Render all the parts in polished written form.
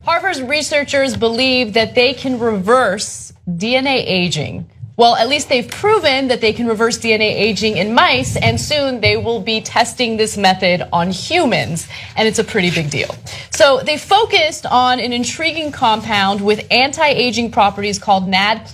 Harvard's researchers believe that they can reverse DNA aging. Well, at least they've proven that they can reverse DNA aging in mice, and soon they will be testing this method on humans, and it's a pretty big deal. So they focused on an intriguing compound with anti-aging properties called NAD+.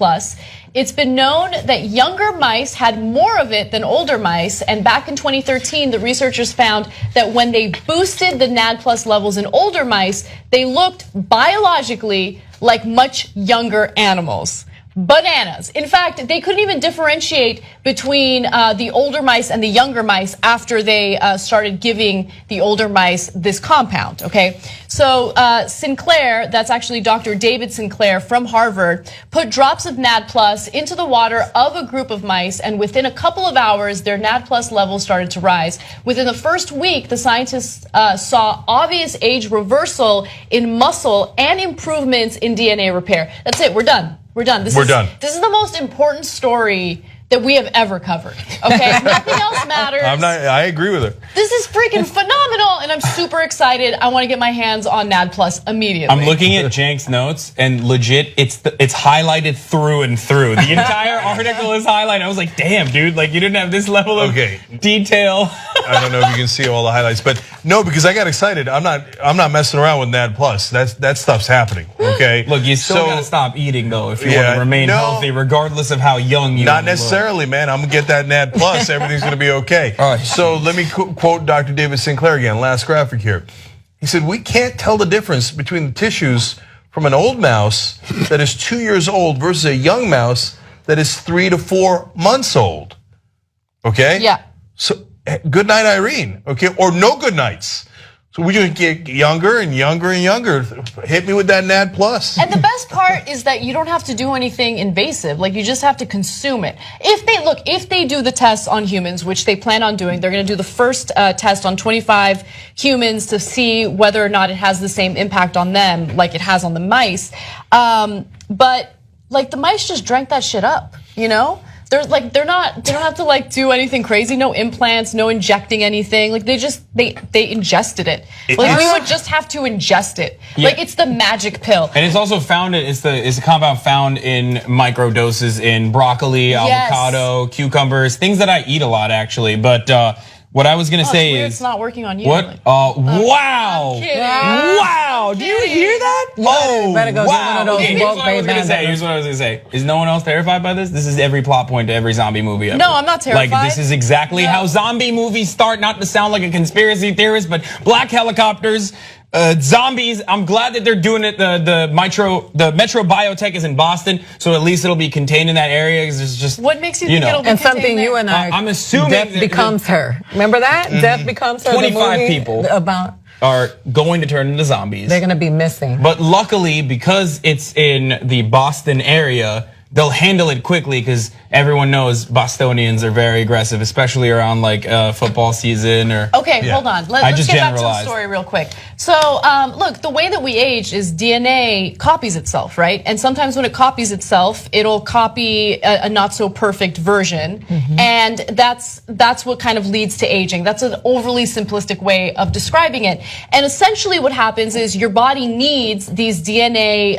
It's been known that younger mice had more of it than older mice, and back in 2013, the researchers found that when they boosted the NAD+ levels in older mice, they looked biologically like much younger animals. Bananas. In fact, they couldn't even differentiate between the older mice and the younger mice after they started giving the older mice this compound, okay? So Sinclair, that's actually Dr. David Sinclair from Harvard, put drops of NAD+ into the water of a group of mice, and within a couple of hours, their NAD+ levels started to rise. Within the first week, the scientists saw obvious age reversal in muscle and improvements in DNA repair. That's it, we're done. We're done. This is the most important story that we have ever covered. Okay, nothing else matters. I agree with her. This is freaking phenomenal, and I'm super excited. I want to get my hands on NAD+ immediately. I'm looking at Jank's notes, and legit, it's highlighted through and through. The entire article is highlighted. I was like, damn, dude, like you didn't have this level of detail. I don't know if you can see all the highlights, but no, because I got excited. I'm not messing around with NAD+. That stuff's happening. Okay. Look, you still gotta stop eating though if you want to remain healthy, regardless of how young you are. Not necessarily, man. I'm gonna get that NAD+. Everything's gonna be okay. All right. So let me quote Dr. David Sinclair again. Last graphic here. He said, "We can't tell the difference between the tissues from an old mouse that is 2 years old versus a young mouse that is 3 to 4 months old." Okay. Yeah. So good night, Irene. Okay, or no good nights. So we just get younger and younger and younger. Hit me with that NAD+. And the best part is that you don't have to do anything invasive. Like, you just have to consume it. If they do the tests on humans, which they plan on doing, they're going to do the first test on 25 humans to see whether or not it has the same impact on them like it has on the mice. But like the mice just drank that shit up, you know? They don't have to like do anything crazy, no implants, no injecting anything. Like they ingested it. Like we would just have to ingest it. Yeah. Like it's the magic pill. And it's also found it's a compound found in micro doses in broccoli, avocado, cucumbers, things that I eat a lot actually. But what I was gonna say is it's not working on you. What? Wow! I'm kidding. Wow! Do you hear that? Oh, better go wow! do one of those Here's what I was gonna say. Here's what I was gonna say. Is no one else terrified by this? This is every plot point to every zombie movie ever. No, I'm not terrified. Like this is exactly how zombie movies start. Not to sound like a conspiracy theorist, but black helicopters. Zombies. I'm glad that they're doing it. The Metro Biotech is in Boston, so at least it'll be contained in that area. Because it's just what makes you think it'll be and something you and I. I'm assuming Death becomes her. Remember that? Death becomes her. 25 people are going to turn into zombies. They're going to be missing. But luckily, because it's in the Boston area, they'll handle it quickly because everyone knows Bostonians are very aggressive, especially around like football season or. Okay, hold on. Let's get back to the story real quick. So look, the way that we age is DNA copies itself, right? And sometimes when it copies itself, it'll copy a not so perfect version, and that's what kind of leads to aging. That's an overly simplistic way of describing it. And essentially, what happens is your body needs these DNA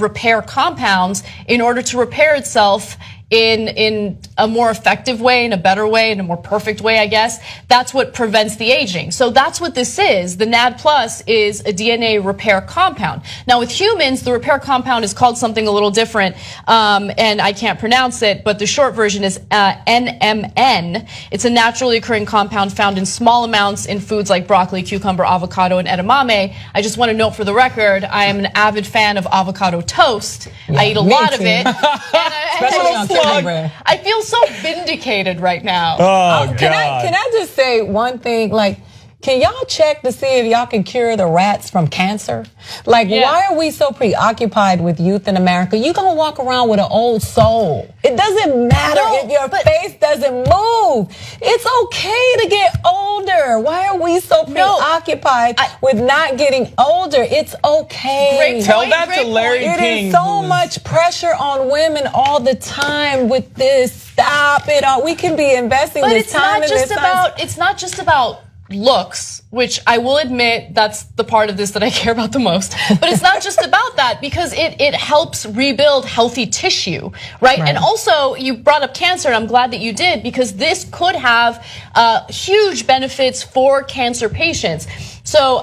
repair compounds in order to repair itself in a more effective way, in a better way, in a more perfect way, I guess. That's what prevents the aging. So that's what this is. The NAD+ is a DNA repair compound. Now with humans, the repair compound is called something a little different, and I can't pronounce it, but the short version is NMN. It's a naturally occurring compound found in small amounts in foods like broccoli, cucumber, avocado, and edamame. I just want to note for the record, I am an avid fan of avocado toast. I eat a lot of it. Especially on I feel so vindicated right now. Oh, God. Can I just say one thing? Like, can y'all check to see if y'all can cure the rats from cancer? Like, why are we so preoccupied with youth in America? You gonna walk around with an old soul. It doesn't matter if your face doesn't move. It's okay to get older. Why are we so preoccupied with not getting older? It's okay. Tell that to Larry King. It is so much pressure on women all the time with this. Stop it all. We can be investing this time in this. It's not just about looks, which I will admit that's the part of this that I care about the most, but it's not just about that, because it helps rebuild healthy tissue, right? And also, you brought up cancer, and I'm glad that you did, because this could have huge benefits for cancer patients. So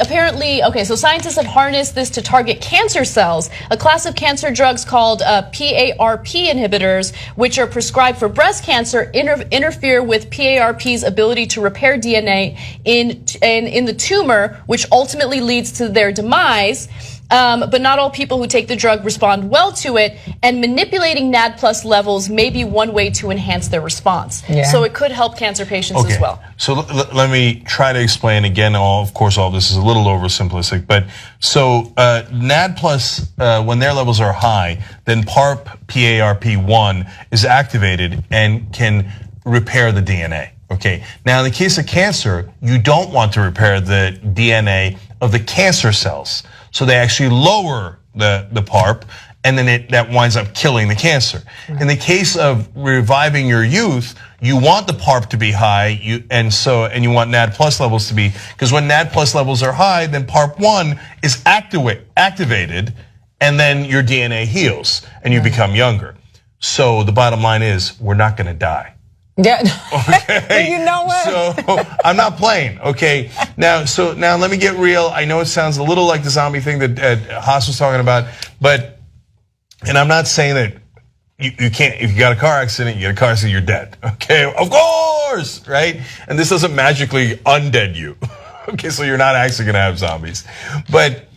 apparently, okay, so scientists have harnessed this to target cancer cells, a class of cancer drugs called PARP inhibitors, which are prescribed for breast cancer, interfere with PARP's ability to repair DNA in the tumor, which ultimately leads to their demise. But not all people who take the drug respond well to it, and manipulating NAD plus levels may be one way to enhance their response. Yeah. So it could help cancer patients as well. So let me try to explain again. Of course, all this is a little oversimplistic, but so NAD plus, when their levels are high, then PARP1 is activated and can repair the DNA. Okay. Now, in the case of cancer, you don't want to repair the DNA of the cancer cells. So they actually lower the PARP, and then that winds up killing the cancer. In the case of reviving your youth, you want the PARP to be high, and you want NAD plus levels to be, because when NAD plus levels are high, then PARP1 is activated, and then your DNA heals and you become younger. So the bottom line is, we're not going to die. Yeah. Okay. You know what? So I'm not playing. Okay. Now let me get real. I know it sounds a little like the zombie thing that Haas was talking about, and I'm not saying that you can't. If you got a car accident, you're dead. Okay. Of course, right? And this doesn't magically undead you. Okay. So you're not actually going to have zombies, but.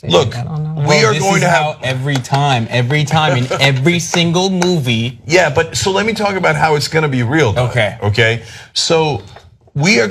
Look, we are going to have every time in every single movie. Yeah, but so let me talk about how it's going to be real. Though, okay. So we're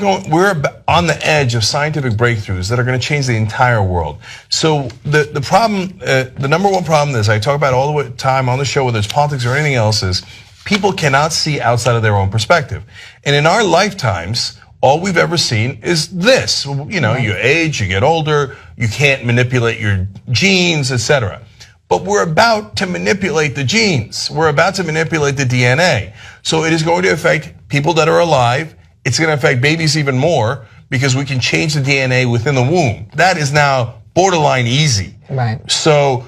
on the edge of scientific breakthroughs that are going to change the entire world. So the problem, the number one problem is I talk about all the time on the show, whether it's politics or anything else, is people cannot see outside of their own perspective, and in our lifetimes. All we've ever seen is this. You know, you age, you get older, you can't manipulate your genes, etc. But we're about to manipulate the genes. We're about to manipulate the DNA. So it is going to affect people that are alive. It's going to affect babies even more because we can change the DNA within the womb. That is now borderline easy. Right. So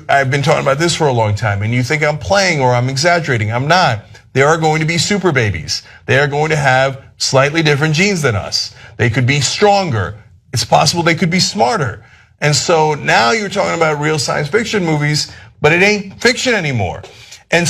I've been talking about this for a long time, and you think I'm playing or I'm exaggerating. I'm not. There are going to be super babies. They are going to have slightly different genes than us. They could be stronger. It's possible they could be smarter. And so now you're talking about real science fiction movies, but it ain't fiction anymore. And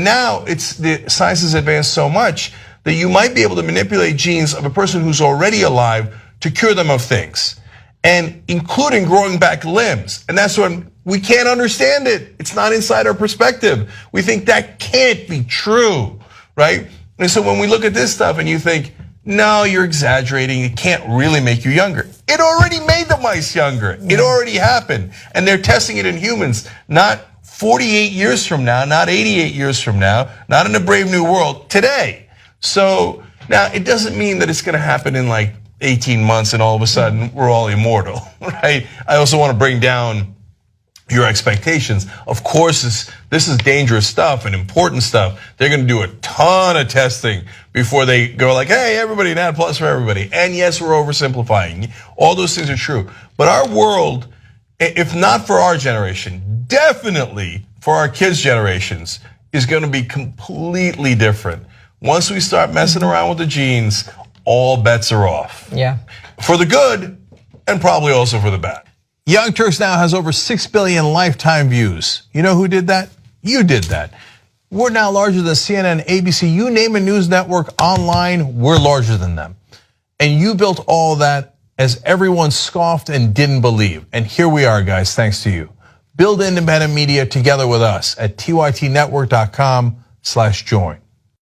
now the science has advanced so much that you might be able to manipulate genes of a person who's already alive to cure them of things, and including growing back limbs. And that's when we can't understand it. It's not inside our perspective. We think that can't be true, right? And so when we look at this stuff and you think, no, you're exaggerating, it can't really make you younger. It already made the mice younger. It already happened. And they're testing it in humans, not 48 years from now, not 88 years from now, not in a brave new world, today. So now it doesn't mean that it's gonna happen in like 18 months and all of a sudden we're all immortal, right? I also wanna bring down your expectations. Of course, this is dangerous stuff and important stuff. They're going to do a ton of testing before they go like, hey, everybody, NAD plus for everybody. And yes, we're oversimplifying. All those things are true. But our world, if not for our generation, definitely for our kids' generations, is going to be completely different. Once we start messing around with the genes, all bets are off. Yeah. For the good and probably also for the bad. Young Turks now has over 6 billion lifetime views. You know who did that? You did that. We're now larger than CNN, ABC, you name a news network online, we're larger than them. And you built all that as everyone scoffed and didn't believe. And here we are, guys, thanks to you. Build independent media together with us at tytnetwork.com/join.